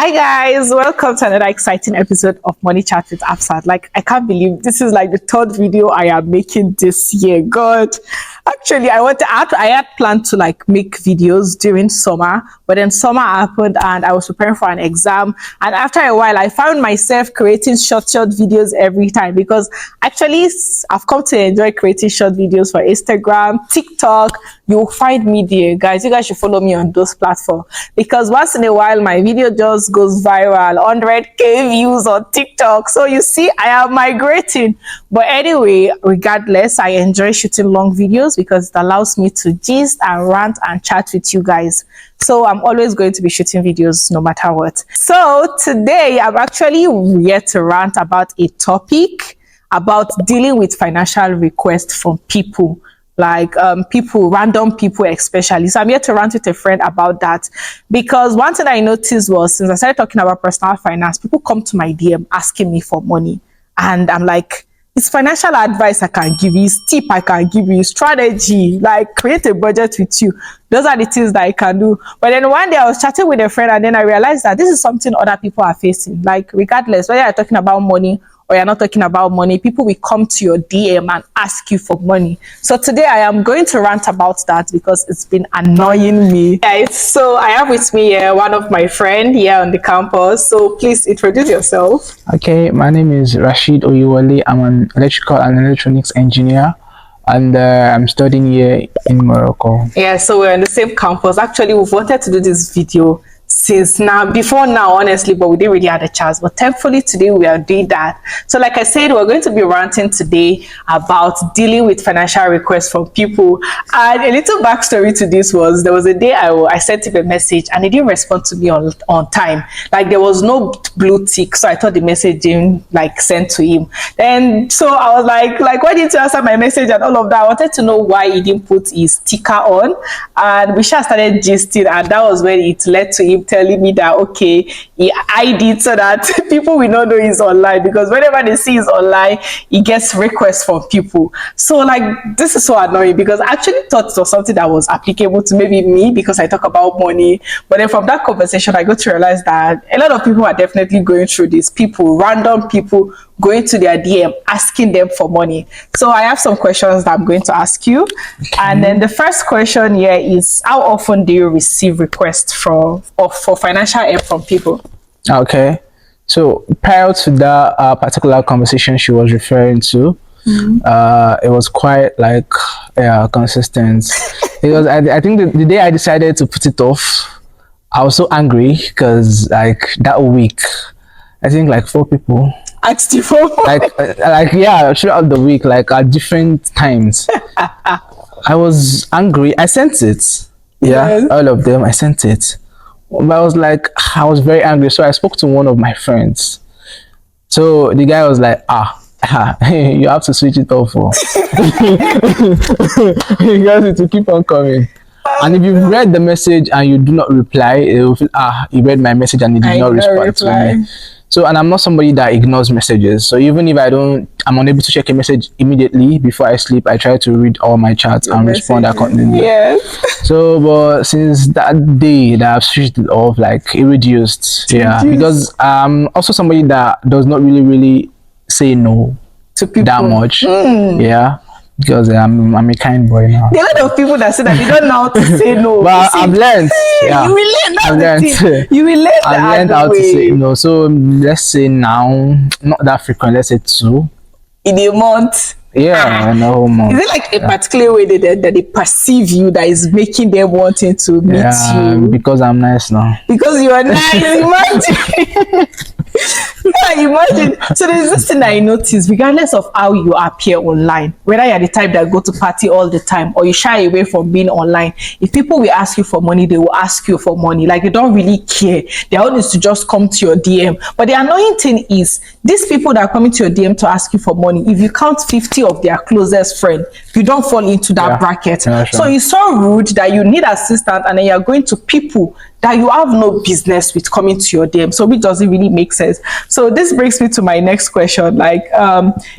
Hi guys, welcome to another exciting episode of Money Chat with Absat. Like, I can't believe this is like the third video I am making this year. God, actually, I had planned to like make videos during summer, but then summer happened and I was preparing for an exam. And after a while, I found myself creating short videos every time because actually I've come to enjoy creating short videos for Instagram, TikTok. You'll find me there, guys. You guys should follow me on those platforms because once in a while my video just goes viral, 100k views on TikTok. So you see, I am migrating. But anyway, regardless, I enjoy shooting long videos because it allows me to gist and rant and chat with you guys. So I'm always going to be shooting videos no matter what. So today I'm actually here to rant about a topic about dealing with financial requests from people. Like random people especially. So I'm here to rant with a friend about that because one thing I noticed was since I started talking about personal finance, people come to my DM asking me for money. And I'm like, it's financial advice I can give you, it's tip I can give you, strategy, like create a budget with you. Those are the things that I can do. But then one day I was chatting with a friend and then I realized that this is something other people are facing. Like regardless, whether you're talking about money or you're not talking about money, people will come to your DM and ask you for money. So today I am going to rant about that because it's been annoying me. Guys, so I have with me here one of my friends here on the campus. So please introduce yourself. Okay, my name is Rasheed I'm an electrical and electronics engineer and I'm studying here in Morocco. Yeah, so we're on the same campus. Actually, we've wanted to do this video before now, honestly, but we didn't really have a chance. But thankfully today we are doing that. So like I said, we're going to be ranting today about dealing with financial requests from people. And a little backstory to this was there was a day I sent him a message and he didn't respond to me on time. Like there was no blue tick, so I thought the message didn't like sent to him. Then so I was like why didn't you answer my message and all of that? I wanted to know why he didn't put his sticker on, and we just started gisting, and that was when it led to him telling me that okay, he hid it so that people will not know he's online, because whenever they see he's online he gets requests from people. So like this is so annoying because I actually thought it was something that was applicable to maybe me because I talk about money, but then from that conversation I got to realize that a lot of people are definitely going through this. Random people going to their DM asking them for money. So I have some questions that I'm going to ask you. Okay. And then the first question here is, how often do you receive requests for financial help from people? Okay, so prior to that particular conversation she was referring to, it was quite like consistent. It was I think the day I decided to put it off, I was so angry because like that week I think like 4 people asked you for yeah, throughout the week, like at different times. I was angry. I sent it. Yeah, yes. All of them, I sent it. But I was like, I was very angry. So I spoke to one of my friends. So the guy was like, you have to switch it off. You guys need to keep on coming. And if you read the message and you do not reply, it will feel, he read my message and he did not respond to me. So, and I'm not somebody that ignores messages. So even if I'm unable to check a message immediately before I sleep, I try to read all my chats and respond accordingly. Yes. So, but since that day that I've switched it off, like it reduced. Yeah, because I'm also somebody that does not really say no to people that much. Yeah. Because I'm a kind boy now. There are a lot of people that say that they don't know how to say no. But I've learned. Yeah. You will learn that. You will learn that. I've learned how to say no. So let's say now, not that frequent. Let's say 2 in a month. Yeah, in a whole month. Is it like a particular way that they perceive you that is making them wanting to meet you? Because I'm nice now. Because you are nice. Imagine. Yeah, imagine. So there's this thing I noticed, regardless of how you appear online, whether you're the type that go to party all the time or you shy away from being online, if people will ask you for money, they will ask you for money. Like they don't really care. Their own is to just come to your DM. But the annoying thing is, these people that are coming to your DM to ask you for money, if you count 50 of their closest friends, you don't fall into that bracket. Yeah, sure. So it's so rude that you need assistance and then you're going to people that you have no business with coming to your DM. So which doesn't really make sense. So this brings me to my next question. Like,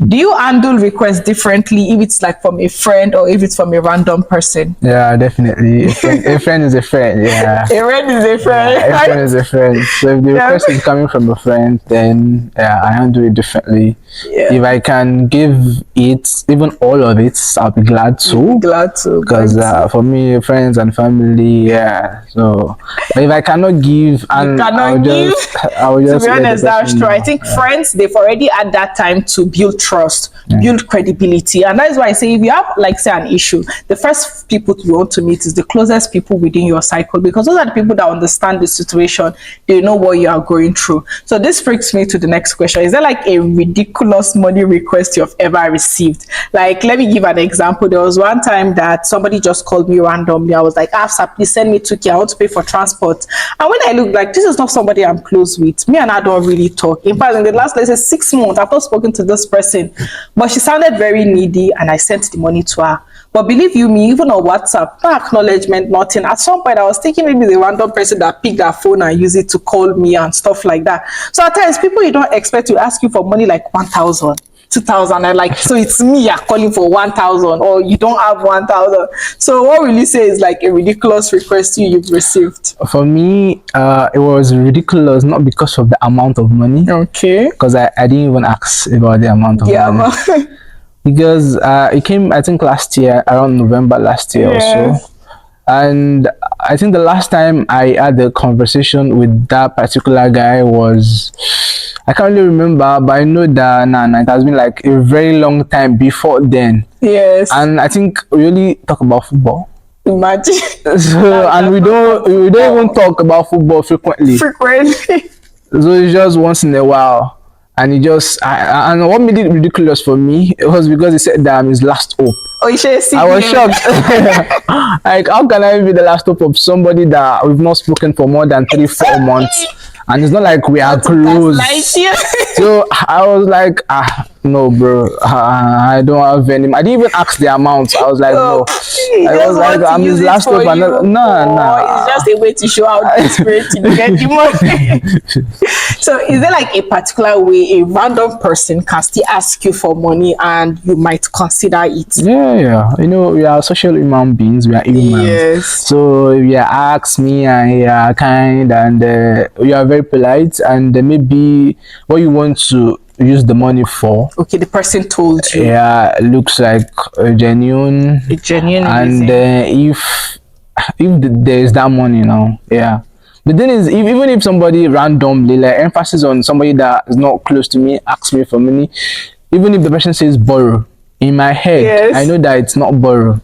do you handle requests differently if it's like from a friend or if it's from a random person? Yeah, definitely. A friend is a friend. Yeah. A friend is a friend. Yeah, a friend is a friend. So if the request is coming from a friend, then yeah, I handle it differently. Yeah. If I can give it, even all of it, I'll be glad to. Glad to. Because for me, friends and family, yeah. So but if I cannot give, and I'll just to be let the honest, that's person true. I know. think friends, they've already had that time to build trust, build credibility. And that is why I say if you have, like, say, an issue, the first people you want to meet is the closest people within your cycle, because those are the people that understand the situation. They know what you are going through. So this brings me to the next question. Is there like a ridiculous money request you've ever received? Like, let me give an example. There was one time that somebody just called me randomly. I was like, Afsa, please send me 2K. I want to pay for transport. And when I looked, like, this is not somebody I'm close with. Me and I don't really talk. In fact, in the last, let's say, 6 months, I've not spoken to this person. But she sounded very needy, and I sent the money to her. But believe you me, even on WhatsApp, no acknowledgement, nothing. At some point, I was thinking maybe the random person that picked their phone and use it to call me and stuff like that. So at times, people you don't expect to ask you for money like 1,000. 2,000, and like, so it's me you're calling for 1,000, or you don't have 1,000. So what will you say is like a ridiculous request you've received? For me, it was ridiculous, not because of the amount of money. Okay. Because I didn't even ask about the amount of money. Because it came, I think, last year, around November last year or so. And I think the last time I had a conversation with that particular guy was, I can't really remember, but I know that it has been like a very long time before then. Yes. And I think we only talk about football. Imagine. So, and we don't even talk about football frequently. So it's just once in a while. And he just, and what made it ridiculous for me, it was because he said that I'm his last hope. Oh, you should see. I was shocked. Like, how can I be the last hope of somebody that we've not spoken for more than 3-4 months? And it's not like we are close. So I was like, no, bro, I don't have any. I didn't even ask the amount. I was like, no. I was like, I'm his last hope. No. It's just a way to show how desperate you get the money. So is there like a particular way a random person can still ask you for money and you might consider it? Yeah. You know, we are social human beings. We are humans. Yes. So if you ask me and you are kind and you are very polite, and maybe what you want to use the money for, okay, the person told you, looks like genuine, and if there is that money now, the thing is, even if somebody randomly, like, emphasis on somebody that is not close to me, asks me for money, even if the person says borrow, in my head, I know that it's not borrow.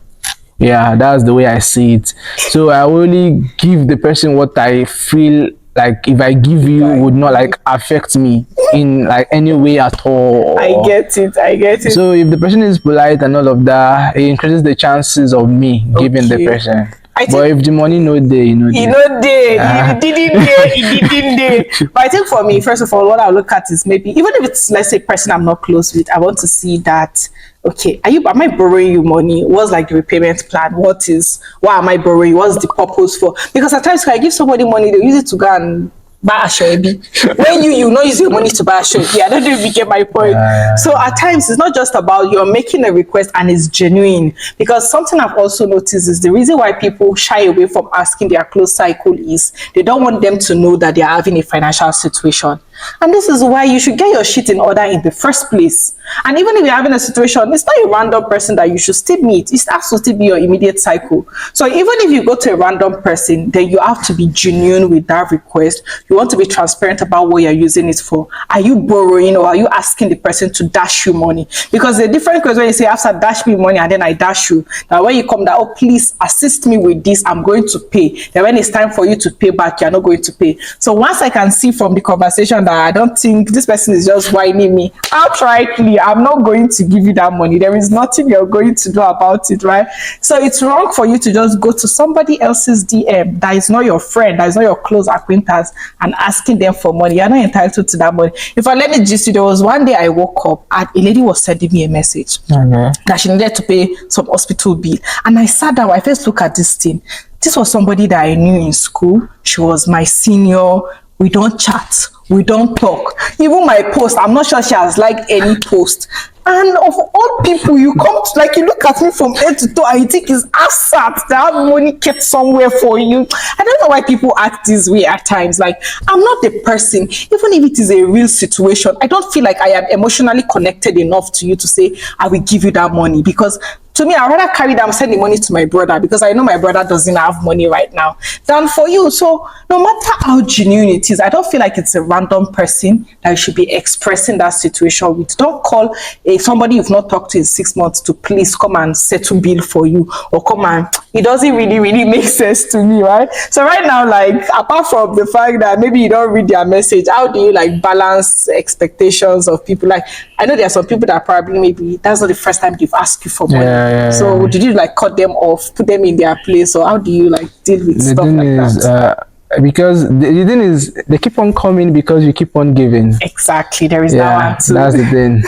Yeah, that's the way I see it. So I only give the person what I feel like, if I give you, would not like affect me in like any way at all. I get it. So if the person is polite and all of that, it increases the chances of me giving the person. But if the money no day, it didn't day. But I think for me, first of all, what I'll look at is maybe, even if it's, let's say, person I'm not close with, I want to see that, okay, am I borrowing you money? What's like the repayment plan? Why am I borrowing? What's the purpose for? Because at times when I give somebody money, they use it to go and buy a shoebi. When you not use your money to buy a shoebi, I don't know if you get my point. So at times it's not just about you're making a request and it's genuine. Because something I've also noticed is the reason why people shy away from asking their close cycle is they don't want them to know that they're having a financial situation. And this is why you should get your shit in order in the first place. And even if you're having a situation, it's not a random person that you should still meet. It has to still be your immediate cycle. So even if you go to a random person, then you have to be genuine with that request. You want to be transparent about what you're using it for. Are you borrowing, or are you asking the person to dash you money? Because the difference is when you say, after dash me money and then I dash you. Now when you come down, oh, please assist me with this, I'm going to pay. Then when it's time for you to pay back, you're not going to pay. So once I can see from the conversation that I don't think this person is just whining me. Outrightly, I'm not going to give you that money. There is nothing you're going to do about it, right? So it's wrong for you to just go to somebody else's DM that is not your friend, that is not your close acquaintance, and asking them for money. You're not entitled to that money. In fact, let me just see, there was one day I woke up and a lady was sending me a message that she needed to pay some hospital bill. And I sat down, I first looked at this thing. This was somebody that I knew in school. She was my senior. We don't chat. We don't talk. Even my post, I'm not sure she has liked any post. And of all people, you come to, like, you look at me from head to toe and you think it's asset to have money kept somewhere for you. I don't know why people act this way at times. Like, I'm not the person, even if it is a real situation, I don't feel like I am emotionally connected enough to you to say, I will give you that money. Because to me, I'd rather carry that, send the money to my brother, because I know my brother doesn't have money right now, than for you. So no matter how genuine it is, I don't feel like it's a random person that you should be expressing that situation with. Don't call somebody you've not talked to in 6 months to please come and settle bill for you, or come and, it doesn't really make sense to me, right? So right now, like, apart from the fact that maybe you don't read their message, how do you like balance expectations of people? Like, I know there are some people that probably maybe that's not the first time they've asked you for money. So did you like cut them off, put them in their place, or how do you like deal with stuff like that? Because the thing is, they keep on coming because you keep on giving. Exactly, there is that one too. That's the thing.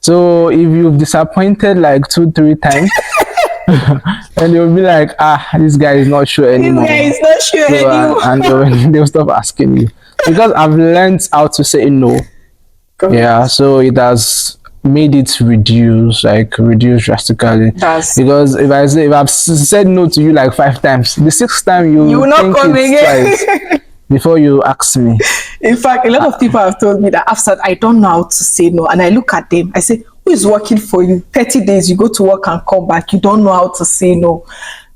So if you've disappointed like 2-3 times, and they'll be like, this guy is not sure anymore. This guy is not sure anymore. And they'll stop asking you. Because I've learned how to say no. Yeah, so it has made it reduce drastically. Because if I've said no to you like 5 times, the 6th time you will not come again before you ask me. In fact, a lot of people have told me that after I don't know how to say no, and I look at them, I say, who is working for you? 30 days, you go to work and come back, you don't know how to say no.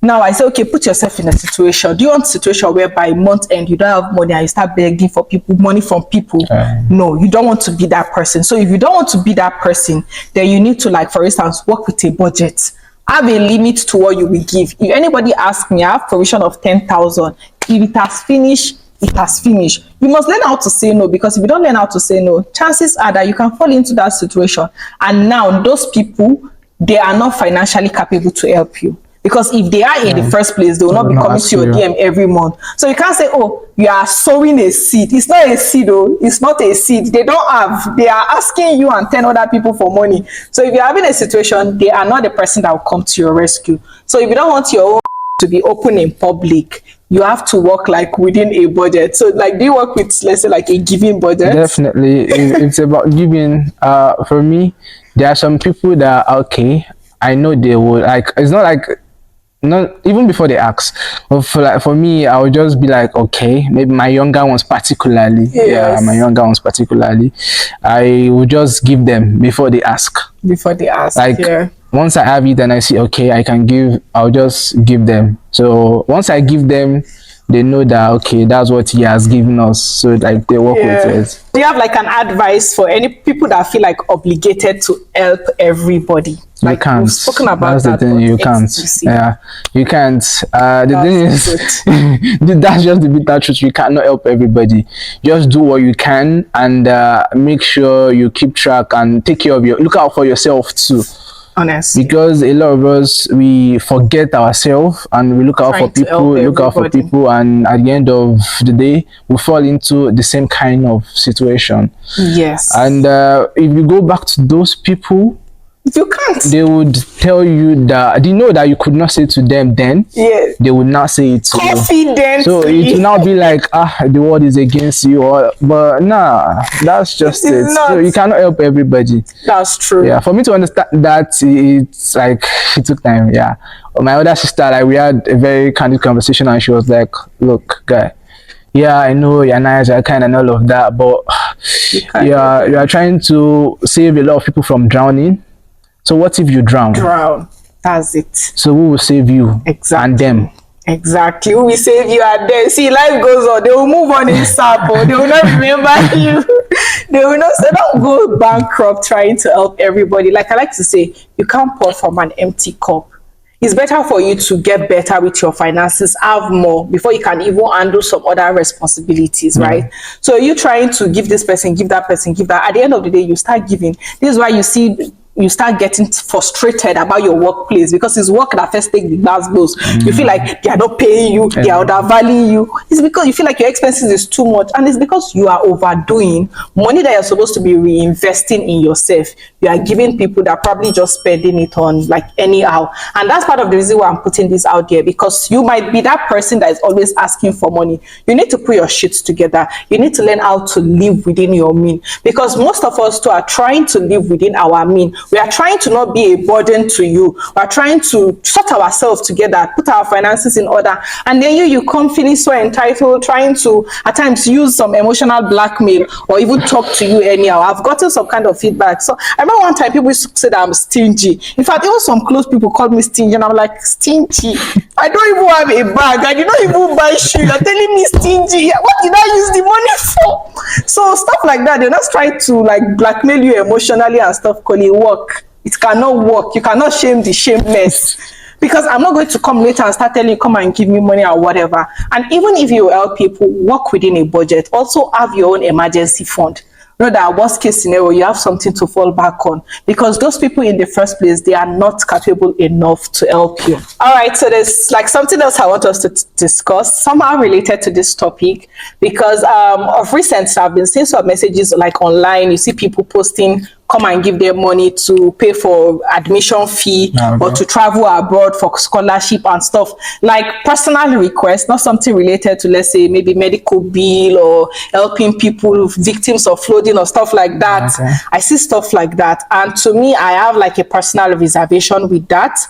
Now I say, okay, put yourself in a situation. Do you want a situation where by month end you don't have money and you start begging for money from people? No, you don't want to be that person. So if you don't want to be that person, then you need to, like, for instance, work with a budget. Have a limit to what you will give. If anybody asks me, I have provision of 10,000. If it has finished, it has finished. You must learn how to say no, because if you don't learn how to say no, chances are that you can fall into that situation. And now those people, they are not financially capable to help you. Because if they are in the first place, they will not be coming to your DM every month. So you can't say, oh, you are sowing a seed. It's not a seed, though. It's not a seed. They don't have. They are asking you and 10 other people for money. So if you're having a situation, they are not the person that will come to your rescue. So if you don't want your own to be open in public, you have to work like within a budget. So like, do you work with, let's say, like a giving budget? Definitely. It's about giving. For me, there are some people that are okay. I know they would, like, it's not like, not even before they ask. But for me, I would just be like, okay, maybe my younger ones particularly. Yes. My younger ones particularly, I would just give them before they ask. Like, once I have it and I see, okay, I can give, I'll just give them. So once I give them, they know that, okay, that's what he has given us. So like, they work with it. Do you have like an advice for any people that feel like obligated to help everybody? Like, you can't. We've spoken about that's that, the thing. You can't. Yeah, you can't. The thing is, that's just the bitter truth. You cannot help everybody. Just do what you can, and make sure you keep track and take care of look out for yourself too. Honestly. Because a lot of us, we forget ourselves and we look out for people, and at the end of the day, we fall into the same kind of situation. Yes. And if you go back to those people, you can't. They would tell you that they know that you could not say to them then. Yeah. They would not say it to Confidently. you. So it will now be like, the world is against you. But nah, that's just it. So you cannot help everybody. That's true. Yeah. For me to understand that, it's like, it took time. Yeah. My other sister, like, we had a very candid conversation, and she was like, look, guy, yeah, I know you're nice, you're kind and all of that, but you are trying to save a lot of people from drowning. So what if you drown? That's it. So who will save you? Exactly. And them? Exactly. Who will save you and them? See, life goes on. They will move on in sample. They will not remember you. They will not say, don't go bankrupt trying to help everybody. Like I like to say, you can't pour from an empty cup. it's better for you to get better with your finances, have more before you can even handle some other responsibilities, right? So you trying to give this person, give that person, give that. At the end of the day, you start giving. This is why you see you start getting frustrated about your workplace, because it's work that first take the last blows. You feel like they are not paying you, they are undervaluing you. It's because you feel like your expenses is too much, and it's because you are overdoing money that you're supposed to be reinvesting in yourself. You are giving people that are probably just spending it on like anyhow. And that's part of the reason why I'm putting this out there, because you might be that person that is always asking for money. You need to put your shit together. You need to learn how to live within your mean, because most of us too are trying to live within our mean. We are trying to not be a burden to you. We are trying to sort ourselves together, put our finances in order, and then you come feeling so entitled, trying to at times use some emotional blackmail or even talk to you anyhow. I've gotten some kind of feedback. So I remember one time people used to say that I'm stingy. In fact, even some close people called me stingy, and I'm like, stingy? I don't even have a bag. I did not even buy shoes. You're telling me stingy? What did I use the money for? So stuff like that. They're not trying to like blackmail you emotionally and stuff. Call it work. It cannot work. You cannot shame the shameless, because I'm not going to come later and start telling you, come and give me money or whatever. And even if you help people, work within a budget. Also have your own emergency fund. Know that worst case scenario, you have something to fall back on, because those people in the first place, they are not capable enough to help you. All right, so there's like something else I want us to discuss, somehow related to this topic, because of recent, I've been seeing some messages like online. You see people posting, come and give them money to pay for admission fee, or to travel abroad for scholarship and stuff, like personal requests, not something related to, let's say, maybe medical bill or helping people, victims of flooding or stuff like that. I see stuff like that, and to me, I have like a personal reservation with that,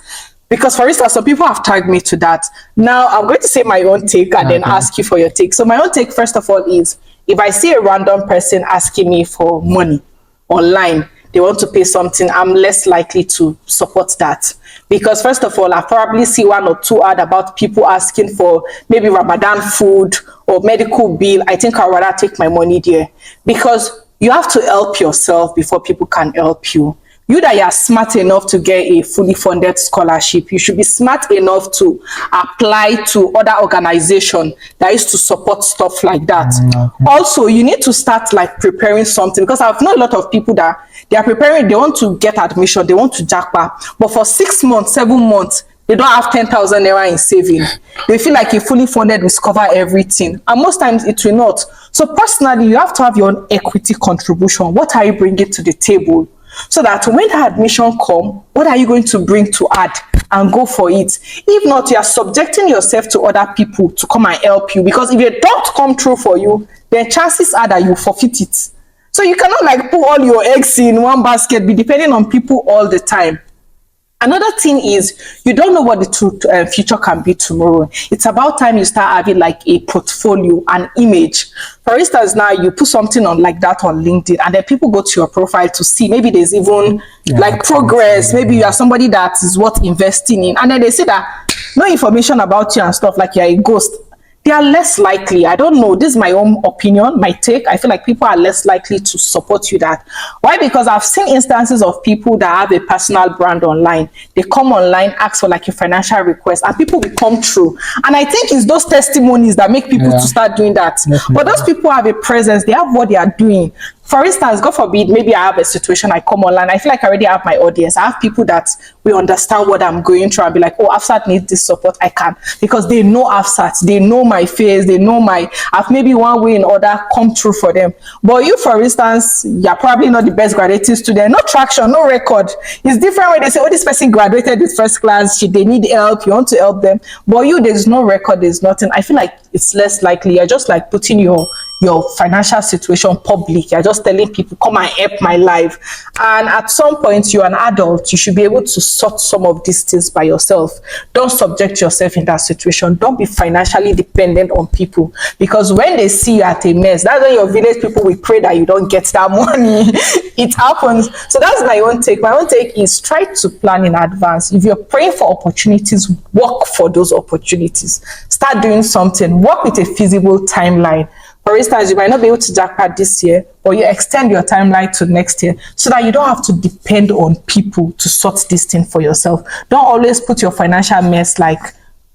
because for instance, some people have tagged me to that. Now I'm going to say my own take and then ask you for your take. So my own take, first of all, is if I see a random person asking me for money online, they want to pay something, I'm less likely to support that. Because first of all, I probably see one or two ad about people asking for maybe Ramadan food or medical bill. I think I'd rather take my money there, because you have to help yourself before people can help you. You that you are smart enough to get a fully funded scholarship, you should be smart enough to apply to other organizations that is to support stuff like that. Also, you need to start like preparing something, because I've known a lot of people that they are preparing, they want to get admission, they want to jackpot, but for 6 months, 7 months, they don't have 10,000 naira in saving. They feel like a fully funded will cover everything, and most times it will not. So personally, you have to have your own equity contribution. What are you bringing to the table? So that when the admission come, what are you going to bring to add, and go for it? If not, you are subjecting yourself to other people to come and help you, because if they don't come through for you, then chances are that you forfeit it. So you cannot like put all your eggs in one basket, be depending on people all the time. Another thing is, you don't know what the future can be tomorrow. It's about time you start having like a portfolio, an image. For instance, now you put something on like that on LinkedIn, and then people go to your profile to see, maybe there's even like progress. Maybe you are somebody that is worth investing in, and then they say that no information about you and stuff, like you're a ghost. They are less likely. I don't know. This is my own opinion, my take. I feel like people are less likely to support you that. Why? Because I've seen instances of people that have a personal brand online. They come online, ask for like a financial request, and people will come through. And I think it's those testimonies that make people to start doing that. But those people have a presence. They have what they are doing. For instance, God forbid, maybe I have a situation, I come online, I feel like I already have my audience. I have people that will understand what I'm going through and be like, oh, Afsat needs this support, I can. Because they know Afsat, they know my face, they know I've maybe one way or other come through for them. But you, for instance, you're probably not the best graduating student, no traction, no record. It's different when they say, oh, this person graduated with first class, they need help, you want to help them. But you, there's no record, there's nothing. I feel like it's less likely. You're just like putting your financial situation public. You're just telling people, come and help my life. And at some point, you're an adult, you should be able to sort some of these things by yourself. Don't subject yourself in that situation. Don't be financially dependent on people, because when they see you at a mess, that's when your village people will pray that you don't get that money. It happens. So that's my own take. My own take is try to plan in advance. If you're praying for opportunities, work for those opportunities. Start doing something. Work with a feasible timeline. For instance, you might not be able to jackpot this year, but you extend your timeline to next year so that you don't have to depend on people to sort this thing for yourself. Don't always put your financial mess like,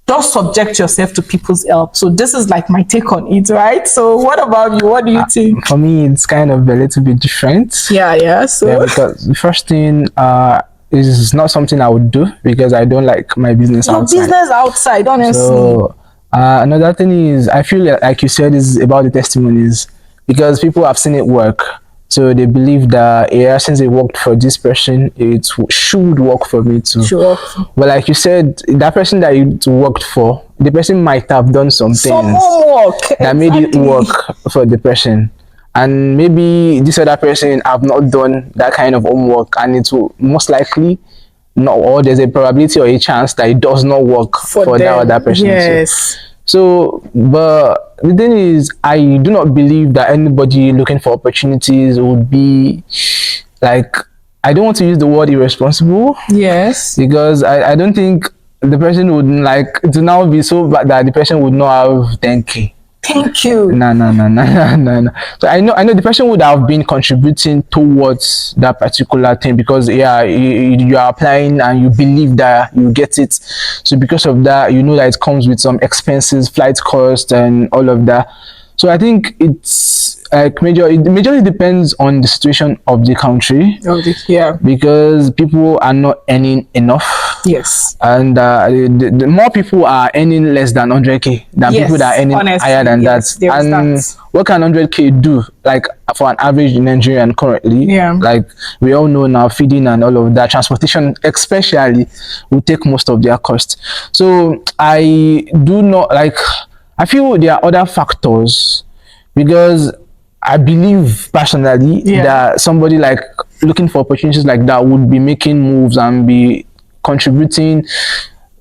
don't subject yourself to people's help. So this is like my take on it, right? So what about you? What do you think? For me, it's kind of a little bit different. Yeah. So Yeah, because the first thing is not something I would do because I don't like my business your outside. business outside, honestly. So another thing is I feel like you said is about the testimonies because people have seen it work. So they believe that yeah, since it worked for this person, it should work for me too. Sure. But like you said, that person that you worked for, the person might have done some things homework that made it work for the person. And maybe this other person have not done that kind of homework, and it will most likely not, or there's a probability or a chance that it does not work for that other person. Yes. So, but the thing is, I do not believe that anybody looking for opportunities would be like, I don't want to use the word irresponsible. Yes. Because I don't think the person would like to now be so bad that the person would not have 10K. Thank you. No. So I know the person would have been contributing towards that particular thing because yeah, you are applying and you believe that you get it. So because of that, you know that it comes with some expenses, flight cost, and all of that. So I think it's like it majorly depends on the situation of the country. Yeah. Because people are not earning enough. Yes. And the more people are earning less than 100K than people that are earning higher than that. And what can 100K do? Like for an average Nigerian currently, like we all know now, feeding and all of that, transportation especially will take most of their cost. So I do not like. I feel there are other factors because I believe personally that somebody like looking for opportunities like that would be making moves and be contributing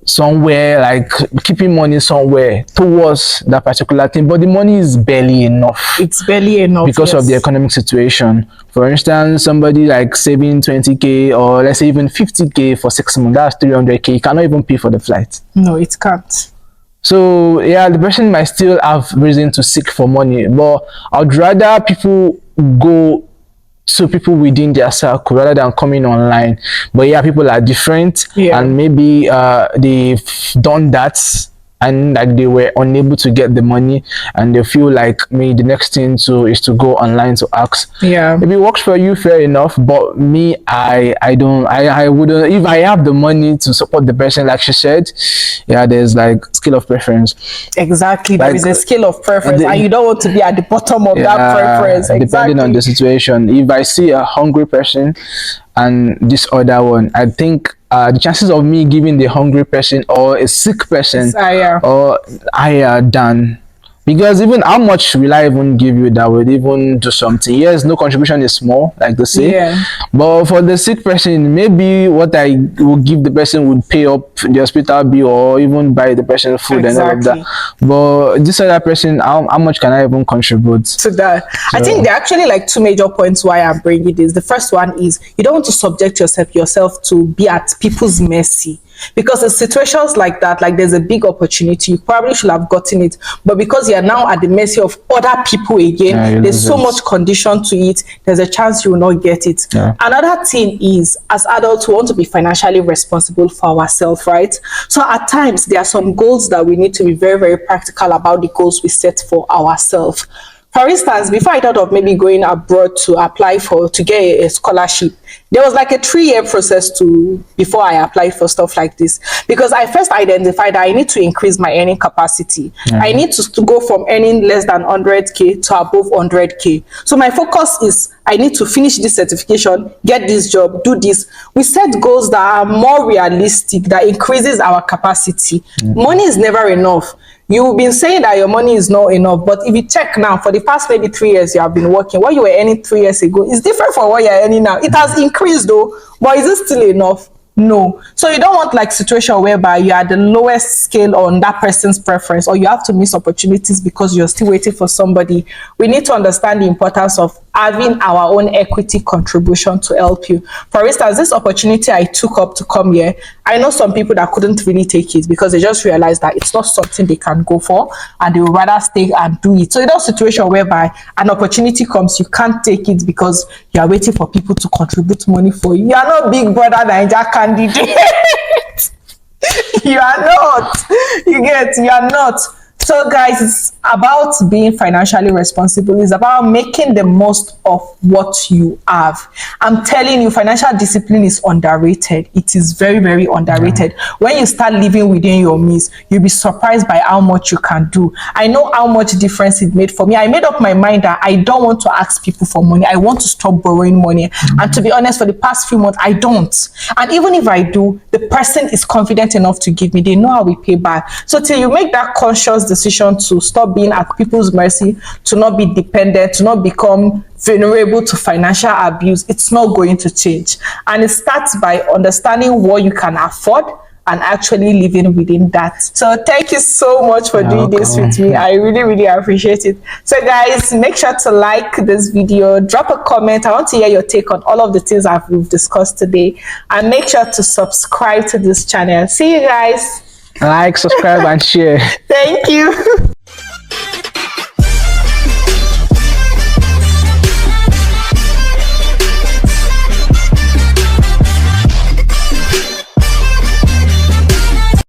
somewhere, like keeping money somewhere towards that particular thing, but the money is barely enough. It's barely enough because of the economic situation. For instance, somebody like saving 20K or let's say even 50K for 6 months, that's 300K. You cannot even pay for the flight. No, it can't. So yeah, the person might still have reason to seek for money, but I'd rather people go to people within their circle rather than coming online. But yeah, people are different, and maybe they've done that and like they were unable to get the money and they feel like me the next thing to is to go online to ask. Maybe it works for you, fair enough, but me, I wouldn't. If I have the money to support the person, like she said, there's like scale of preference. Exactly, there is a scale of preference, and you don't want to be at the bottom of that preference. Depending on the situation. If I see a hungry person and this other one, I think the chances of me giving the hungry person or a sick person or higher than, because even how much will I even give you that would even do something? Yes, no contribution is small, like they say, but for the sick person, maybe what I will give the person would pay up the hospital bill or even buy the person food and all of that. But this other person, how much can I even contribute to that? So I think there are actually like two major points why I'm bringing this. The first one is you don't want to subject yourself to be at people's mercy. Because in situations like that, like there's a big opportunity, you probably should have gotten it, but because you're now at the mercy of other people again, there's so much condition to it, there's a chance you will not get it. Another thing is, as adults, we want to be financially responsible for ourselves, right? So at times there are some goals that we need to be very, very practical about the goals we set for ourselves. For instance, before I thought of maybe going abroad to apply to get a scholarship, there was like a 3-year process before I applied for stuff like this, because I first identified that I need to increase my earning capacity. I need to go from earning less than 100K to above 100K. So my focus is I need to finish this certification, get this job, do this. We set goals that are more realistic, that increases our capacity. Money is never enough. You've been saying that your money is not enough, but if you check now, for the past maybe 3 years you have been working, what you were earning 3 years ago is different from what you're earning now. It has increased though, but is it still enough? No. So you don't want like situation whereby you are the lowest scale on that person's preference, or you have to miss opportunities because you're still waiting for somebody. We need to understand the importance of having our own equity contribution to help you. For instance, this opportunity I took up to come here, I know some people that couldn't really take it because they just realized that it's not something they can go for, and they would rather stay and do it. So in that situation whereby an opportunity comes, you can't take it because you are waiting for people to contribute money for you. You are not Big Brother Naija candidate. You are not. You are not. So guys, it's about being financially responsible. It's about making the most of what you have. I'm telling you, financial discipline is underrated. It is very, very underrated. Yeah. When you start living within your means, you'll be surprised by how much you can do. I know how much difference it made for me. I made up my mind that I don't want to ask people for money. I want to stop borrowing money. And to be honest, for the past few months, I don't. And even if I do, the person is confident enough to give me. They know how we pay back. So till you make that conscious decision to stop being at people's mercy, to not be dependent, to not become vulnerable to financial abuse, it's not going to change. And it starts by understanding what you can afford and actually living within that. So thank you so much for doing this with me. I really, really appreciate it. So guys, make sure to like this video, drop a comment. I want to hear your take on all of the things we've discussed today, and make sure to subscribe to this channel. See you guys. Like, subscribe, and share. Thank you.